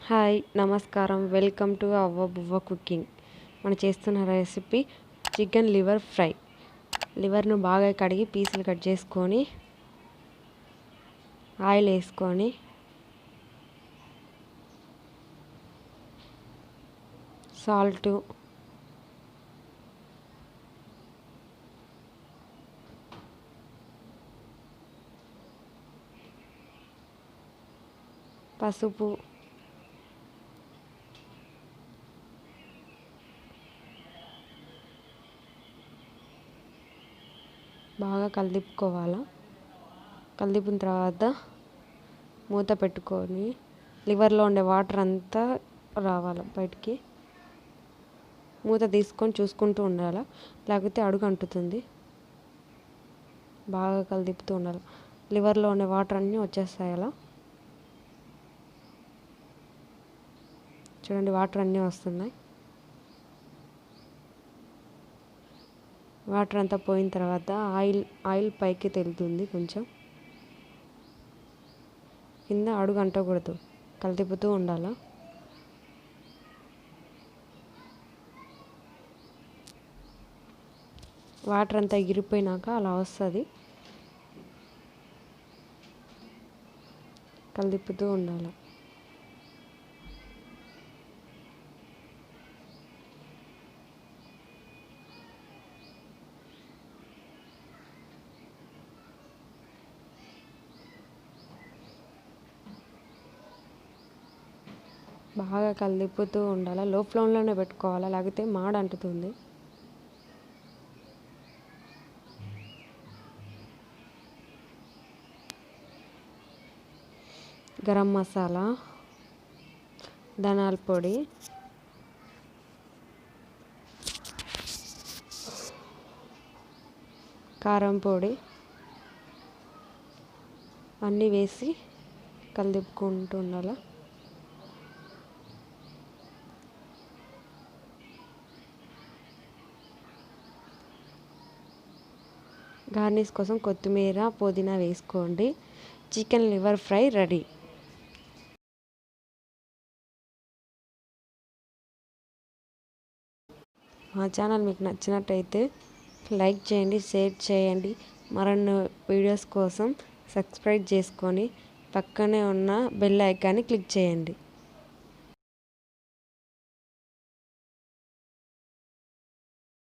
Hi నమస్కారం welcome to అవ్వబువ్వ cooking. మనం చేస్తున్న రెసిపీ చికెన్ లివర్ ఫ్రై. లివర్ను బాగా కడిగి పీసులు కట్ చేసుకొని ఆయిల్ వేసుకొని సాల్టు, పసుపు, బాగా కలిపుకోవాలి. కలిపిన తర్వాత మూత పెట్టుకొని లివర్లో ఉండే వాటర్ అంతా రావాలి బయటికి. మూత తీసుకొని చూసుకుంటూ ఉండాలి, లేకపోతే అడుగు అంటుతుంది. బాగా కలిపుతూ ఉండాలి. లివర్లో ఉండే వాటర్ అన్నీ వచ్చేస్తాయి. అలా చూడండి, వాటర్ అన్నీ వస్తున్నాయి. వాటర్ అంతా పోయిన తర్వాత ఆయిల్ పైకి తెలుతుంది. కొంచెం కింద అడుగు అంటకూడదు, కలిపుతూ ఉండాలి. వాటర్ అంతా ఎగిరిపోయినాక అలా వస్తుంది, కలిపుతూ ఉండాలి. బాగా కలిపుతూ ఉండాలి. లో ఫ్లేమ్లోనే పెట్టుకోవాలి, లేకపోతే మాడ అంటుతుంది. గరం మసాలా, ధనియాల పొడి, కారం పొడి అన్నీ వేసి కలుపుకుంటూ ఉండాలి. గార్నిష్ కోసం కొత్తిమీర, పుదీనా వేసుకోండి. Chicken liver fry ready. మా ఛానల్ మీకు నచ్చినట్టయితే లైక్ చేయండి, షేర్ చేయండి. మరిన్ని వీడియోస్ కోసం సబ్స్క్రైబ్ చేసుకొని పక్కనే ఉన్న బెల్ ఐకాన్ని క్లిక్ చేయండి.